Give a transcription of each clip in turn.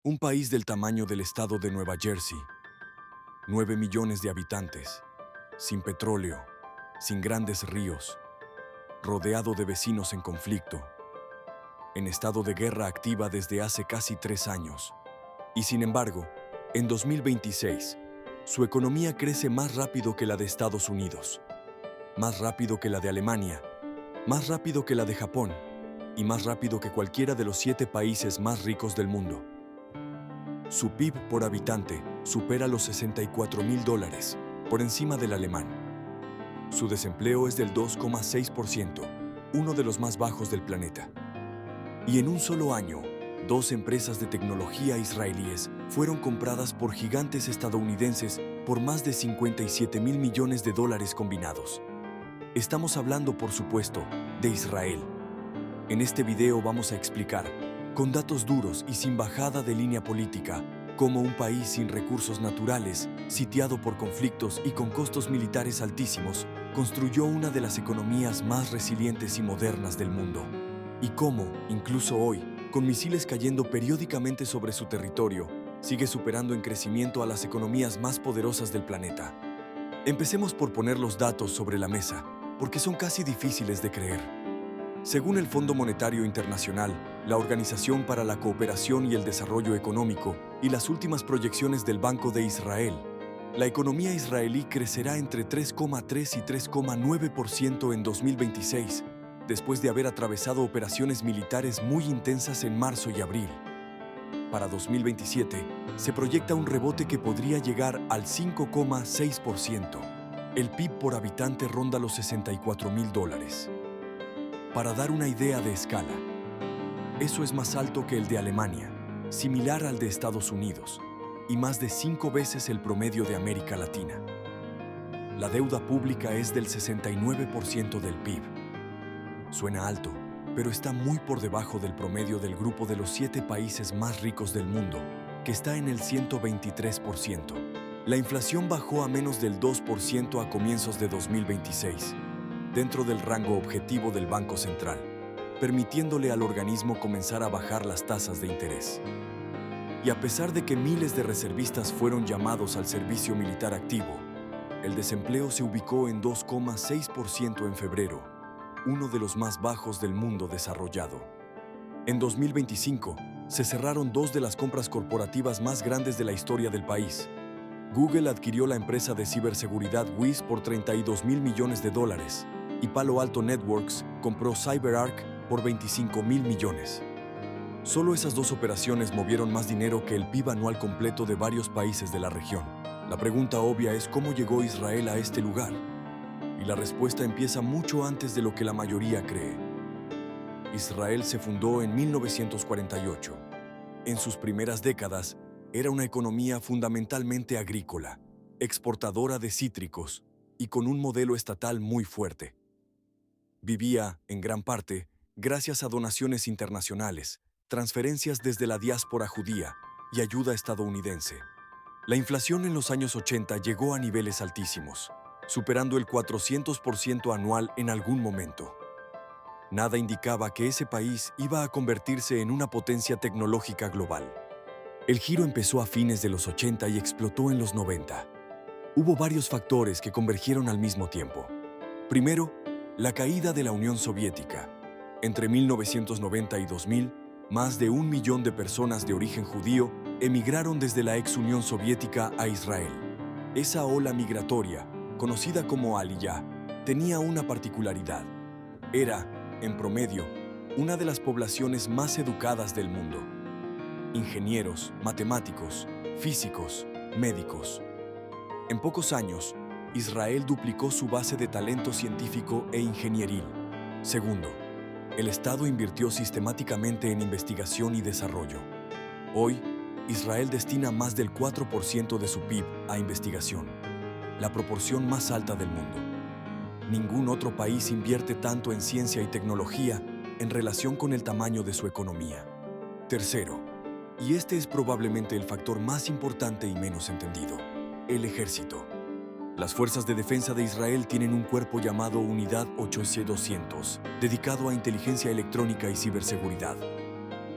Un país del tamaño del estado de Nueva Jersey, 9 millones de habitantes, sin petróleo, sin grandes ríos, rodeado de vecinos en conflicto, en estado de guerra activa desde hace casi 3 años. Y sin embargo, en 2026, su economía crece más rápido que la de Estados Unidos, más rápido que la de Alemania, más rápido que la de Japón y más rápido que cualquiera de los 7 países más ricos del mundo. Su PIB por habitante supera los $64.000, por encima del alemán. Su desempleo es del 2,6%, uno de los más bajos del planeta. Y en un solo año, 2 empresas de tecnología israelíes fueron compradas por gigantes estadounidenses por más de $57.000 millones combinados. Estamos hablando, por supuesto, de Israel. En este video vamos a explicar, con datos duros y sin bajada de línea política, cómo un país sin recursos naturales, sitiado por conflictos y con costos militares altísimos, construyó una de las economías más resilientes y modernas del mundo. Y cómo, incluso hoy, con misiles cayendo periódicamente sobre su territorio, sigue superando en crecimiento a las economías más poderosas del planeta. Empecemos por poner los datos sobre la mesa, porque son casi difíciles de creer. Según el Fondo Monetario Internacional, la Organización para la Cooperación y el Desarrollo Económico y las últimas proyecciones del Banco de Israel, la economía israelí crecerá entre 3,3 y 3,9% en 2026, después de haber atravesado operaciones militares muy intensas en marzo y abril. Para 2027, se proyecta un rebote que podría llegar al 5,6%. El PIB por habitante ronda los $64.000. Para dar una idea de escala, eso es más alto que el de Alemania, similar al de Estados Unidos, y más de 5 veces el promedio de América Latina. La deuda pública es del 69% del PIB. Suena alto, pero está muy por debajo del promedio del grupo de los 7 países más ricos del mundo, que está en el 123%. La inflación bajó a menos del 2% a comienzos de 2026. Dentro del rango objetivo del Banco Central, permitiéndole al organismo comenzar a bajar las tasas de interés. Y a pesar de que miles de reservistas fueron llamados al servicio militar activo, el desempleo se ubicó en 2,6% en febrero, uno de los más bajos del mundo desarrollado. En 2025, se cerraron 2 de las compras corporativas más grandes de la historia del país. Google adquirió la empresa de ciberseguridad Wiz por $32.000 millones y Palo Alto Networks compró CyberArk por $25.000 millones. Solo esas 2 operaciones movieron más dinero que el PIB anual completo de varios países de la región. La pregunta obvia es cómo llegó Israel a este lugar. Y la respuesta empieza mucho antes de lo que la mayoría cree. Israel se fundó en 1948. En sus primeras décadas, era una economía fundamentalmente agrícola, exportadora de cítricos y con un modelo estatal muy fuerte. Vivía, en gran parte, gracias a donaciones internacionales, transferencias desde la diáspora judía y ayuda estadounidense. La inflación en los años 80 llegó a niveles altísimos, superando el 400% anual en algún momento. Nada indicaba que ese país iba a convertirse en una potencia tecnológica global. El giro empezó a fines de los 80 y explotó en los 90. Hubo varios factores que convergieron al mismo tiempo. Primero, la caída de la Unión Soviética. Entre 1990 y 2000, más de 1 millón de personas de origen judío emigraron desde la ex Unión Soviética a Israel. Esa ola migratoria, conocida como Aliyá, tenía una particularidad. Era, en promedio, una de las poblaciones más educadas del mundo. Ingenieros, matemáticos, físicos, médicos. En pocos años, Israel duplicó su base de talento científico e ingenieril. Segundo, el Estado invirtió sistemáticamente en investigación y desarrollo. Hoy, Israel destina más del 4% de su PIB a investigación, la proporción más alta del mundo. Ningún otro país invierte tanto en ciencia y tecnología en relación con el tamaño de su economía. Tercero, y este es probablemente el factor más importante y menos entendido, el ejército. Las fuerzas de defensa de Israel tienen un cuerpo llamado Unidad 8C-200, dedicado a inteligencia electrónica y ciberseguridad.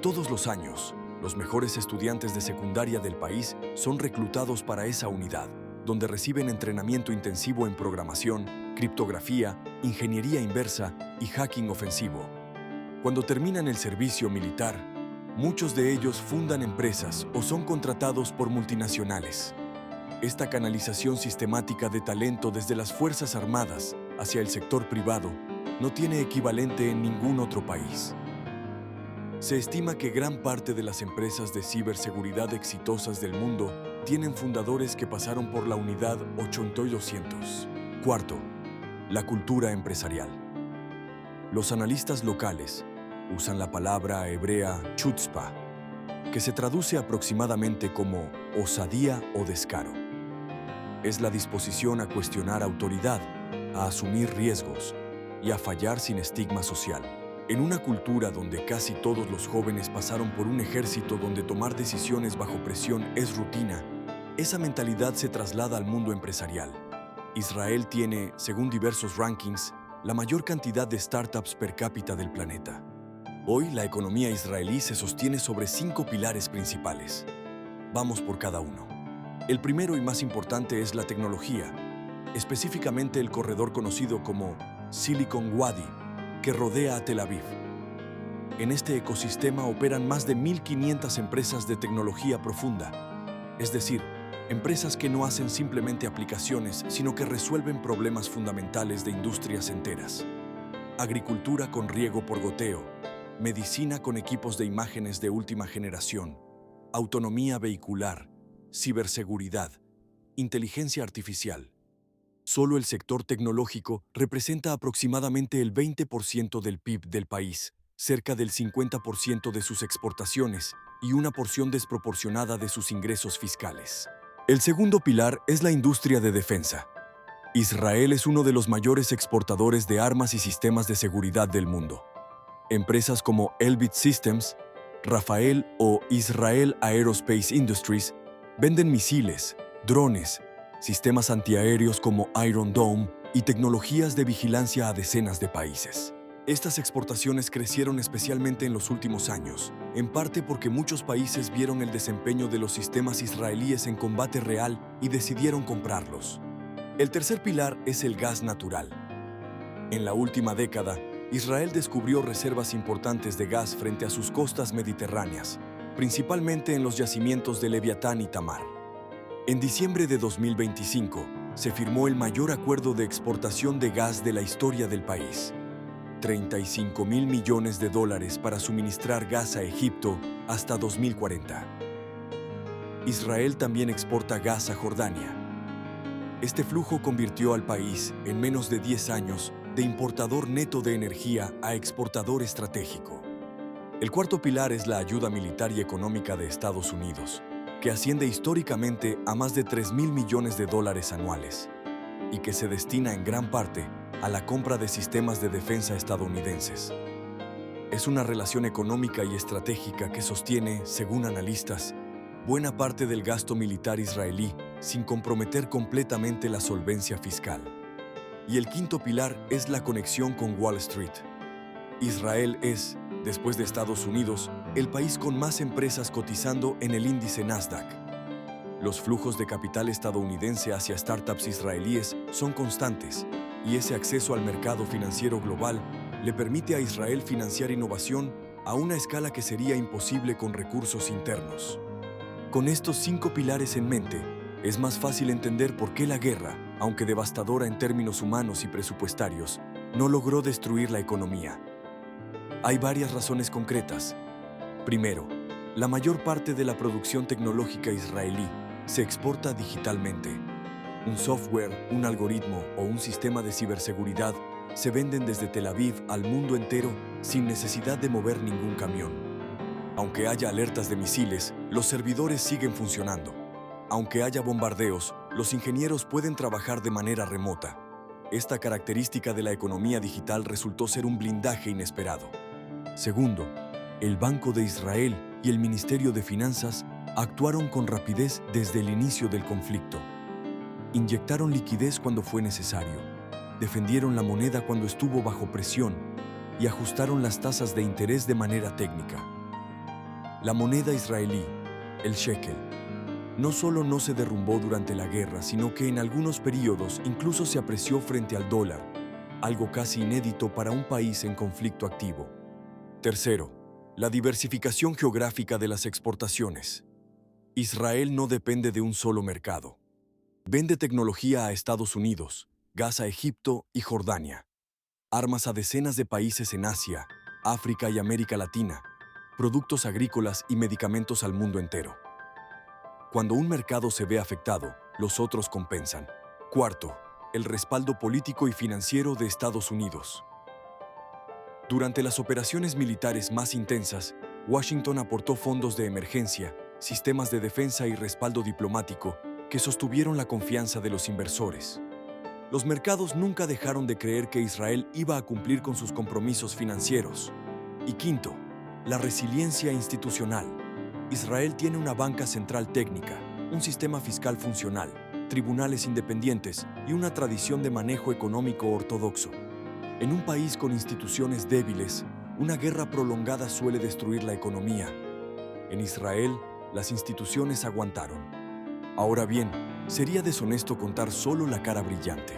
Todos los años, Los mejores estudiantes de secundaria del país son reclutados para esa unidad, donde reciben entrenamiento intensivo en programación, criptografía, ingeniería inversa y hacking ofensivo. Cuando terminan el servicio militar, muchos de ellos fundan empresas o son contratados por multinacionales. Esta canalización sistemática de talento desde las Fuerzas Armadas hacia el sector privado no tiene equivalente en ningún otro país. Se estima que gran parte de las empresas de ciberseguridad exitosas del mundo tienen fundadores que pasaron por la unidad 8200. Cuarto, la cultura empresarial. Los analistas locales usan la palabra hebrea chutzpah, que se traduce aproximadamente como osadía o descaro. Es la disposición a cuestionar autoridad, a asumir riesgos y a fallar sin estigma social. En una cultura donde casi todos los jóvenes pasaron por un ejército donde tomar decisiones bajo presión es rutina, esa mentalidad se traslada al mundo empresarial. Israel tiene, según diversos rankings, la mayor cantidad de startups per cápita del planeta. Hoy, la economía israelí se sostiene sobre 5 pilares principales. Vamos por cada uno. El primero y más importante es la tecnología, específicamente el corredor conocido como Silicon Wadi, que rodea a Tel Aviv. En este ecosistema operan más de 1.500 empresas de tecnología profunda, es decir, empresas que no hacen simplemente aplicaciones, sino que resuelven problemas fundamentales de industrias enteras. Agricultura con riego por goteo, medicina con equipos de imágenes de última generación, autonomía vehicular, ciberseguridad, inteligencia artificial. Solo el sector tecnológico representa aproximadamente el 20% del PIB del país, cerca del 50% de sus exportaciones y una porción desproporcionada de sus ingresos fiscales. El segundo pilar es la industria de defensa. Israel es uno de los mayores exportadores de armas y sistemas de seguridad del mundo. Empresas como Elbit Systems, Rafael o Israel Aerospace Industries venden misiles, drones, sistemas antiaéreos como Iron Dome y tecnologías de vigilancia a decenas de países. Estas exportaciones crecieron especialmente en los últimos años, en parte porque muchos países vieron el desempeño de los sistemas israelíes en combate real y decidieron comprarlos. El tercer pilar es el gas natural. En la última década, Israel descubrió reservas importantes de gas frente a sus costas mediterráneas, principalmente en los yacimientos de Leviatán y Tamar. En diciembre de 2025, se firmó el mayor acuerdo de exportación de gas de la historia del país. $35.000 millones para suministrar gas a Egipto hasta 2040. Israel también exporta gas a Jordania. Este flujo convirtió al país, en menos de 10 años, de importador neto de energía a exportador estratégico. El cuarto pilar es la ayuda militar y económica de Estados Unidos, que asciende históricamente a más de $3.000 millones anuales y que se destina en gran parte a la compra de sistemas de defensa estadounidenses. Es una relación económica y estratégica que sostiene, según analistas, buena parte del gasto militar israelí sin comprometer completamente la solvencia fiscal. Y el quinto pilar es la conexión con Wall Street. Israel es, después de Estados Unidos, el país con más empresas cotizando en el índice Nasdaq. Los flujos de capital estadounidense hacia startups israelíes son constantes, y ese acceso al mercado financiero global le permite a Israel financiar innovación a una escala que sería imposible con recursos internos. Con estos 5 pilares en mente, es más fácil entender por qué la guerra, aunque devastadora en términos humanos y presupuestarios, no logró destruir la economía. Hay varias razones concretas. Primero, la mayor parte de la producción tecnológica israelí se exporta digitalmente. Un software, un algoritmo o un sistema de ciberseguridad se venden desde Tel Aviv al mundo entero sin necesidad de mover ningún camión. Aunque haya alertas de misiles, los servidores siguen funcionando. Aunque haya bombardeos, los ingenieros pueden trabajar de manera remota. Esta característica de la economía digital resultó ser un blindaje inesperado. Segundo, el Banco de Israel y el Ministerio de Finanzas actuaron con rapidez desde el inicio del conflicto. Inyectaron liquidez cuando fue necesario, defendieron la moneda cuando estuvo bajo presión y ajustaron las tasas de interés de manera técnica. La moneda israelí, el shekel, no solo no se derrumbó durante la guerra, sino que en algunos periodos incluso se apreció frente al dólar, algo casi inédito para un país en conflicto activo. Tercero, la diversificación geográfica de las exportaciones. Israel no depende de un solo mercado. Vende tecnología a Estados Unidos, gas a Egipto y Jordania, armas a decenas de países en Asia, África y América Latina, productos agrícolas y medicamentos al mundo entero. Cuando un mercado se ve afectado, los otros compensan. Cuarto, el respaldo político y financiero de Estados Unidos. Durante las operaciones militares más intensas, Washington aportó fondos de emergencia, sistemas de defensa y respaldo diplomático que sostuvieron la confianza de los inversores. Los mercados nunca dejaron de creer que Israel iba a cumplir con sus compromisos financieros. Y quinto, la resiliencia institucional. Israel tiene una banca central técnica, un sistema fiscal funcional, tribunales independientes y una tradición de manejo económico ortodoxo. En un país con instituciones débiles, una guerra prolongada suele destruir la economía. En Israel, las instituciones aguantaron. Ahora bien, sería deshonesto contar solo la cara brillante.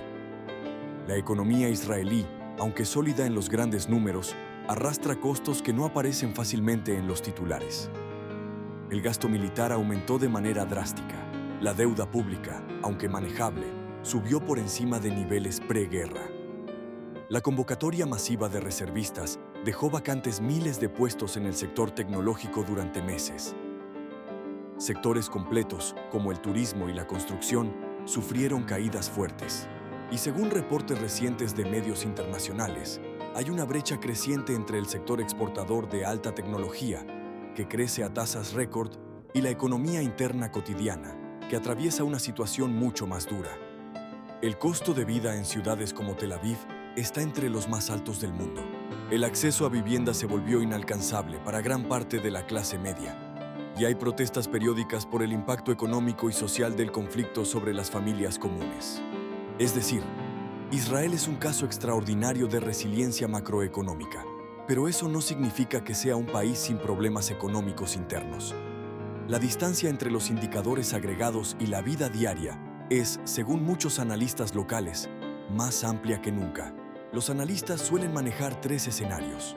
La economía israelí, aunque sólida en los grandes números, arrastra costos que no aparecen fácilmente en los titulares. El gasto militar aumentó de manera drástica. La deuda pública, aunque manejable, subió por encima de niveles preguerra. La convocatoria masiva de reservistas dejó vacantes miles de puestos en el sector tecnológico durante meses. Sectores completos, como el turismo y la construcción, sufrieron caídas fuertes. Y según reportes recientes de medios internacionales, hay una brecha creciente entre el sector exportador de alta tecnología, que crece a tasas récord, y la economía interna cotidiana, que atraviesa una situación mucho más dura. El costo de vida en ciudades como Tel Aviv está entre los más altos del mundo. El acceso a vivienda se volvió inalcanzable para gran parte de la clase media, y hay protestas periódicas por el impacto económico y social del conflicto sobre las familias comunes. Es decir, Israel es un caso extraordinario de resiliencia macroeconómica, pero eso no significa que sea un país sin problemas económicos internos. La distancia entre los indicadores agregados y la vida diaria es, según muchos analistas locales, más amplia que nunca. Los analistas suelen manejar tres escenarios.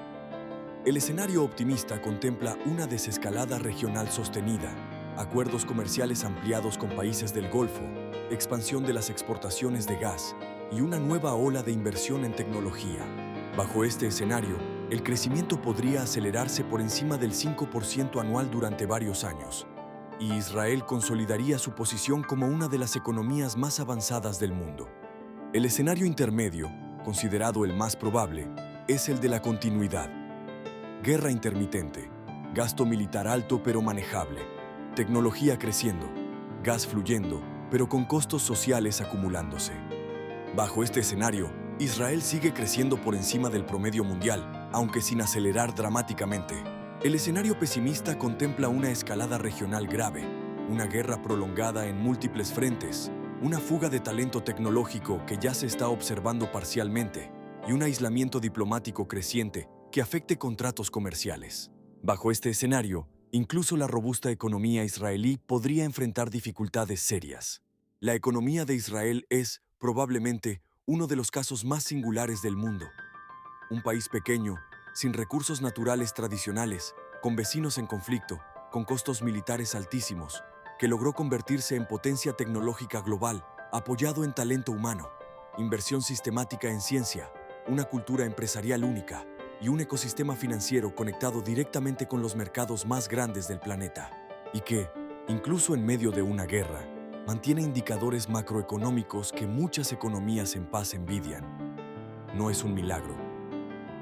El escenario optimista contempla una desescalada regional sostenida, acuerdos comerciales ampliados con países del Golfo, expansión de las exportaciones de gas y una nueva ola de inversión en tecnología. Bajo este escenario, el crecimiento podría acelerarse por encima del 5% anual durante varios años, y Israel consolidaría su posición como una de las economías más avanzadas del mundo. El escenario intermedio, considerado el más probable, es el de la continuidad. Guerra intermitente, gasto militar alto pero manejable, tecnología creciendo, gas fluyendo, pero con costos sociales acumulándose. Bajo este escenario, Israel sigue creciendo por encima del promedio mundial, aunque sin acelerar dramáticamente. El escenario pesimista contempla una escalada regional grave, una guerra prolongada en múltiples frentes, una fuga de talento tecnológico que ya se está observando parcialmente y un aislamiento diplomático creciente que afecte contratos comerciales. Bajo este escenario, incluso la robusta economía israelí podría enfrentar dificultades serias. La economía de Israel es, probablemente, uno de los casos más singulares del mundo. Un país pequeño, sin recursos naturales tradicionales, con vecinos en conflicto, con costos militares altísimos, que logró convertirse en potencia tecnológica global, apoyado en talento humano, inversión sistemática en ciencia, una cultura empresarial única y un ecosistema financiero conectado directamente con los mercados más grandes del planeta, y que, incluso en medio de una guerra, mantiene indicadores macroeconómicos que muchas economías en paz envidian. No es un milagro.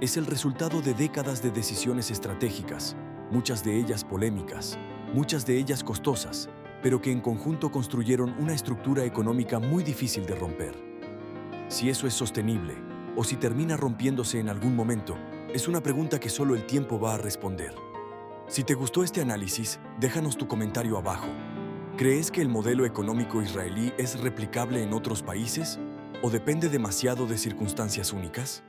Es el resultado de décadas de decisiones estratégicas, muchas de ellas polémicas, muchas de ellas costosas, pero que en conjunto construyeron una estructura económica muy difícil de romper. Si eso es sostenible, o si termina rompiéndose en algún momento, es una pregunta que solo el tiempo va a responder. Si te gustó este análisis, déjanos tu comentario abajo. ¿Crees que el modelo económico israelí es replicable en otros países? ¿O depende demasiado de circunstancias únicas?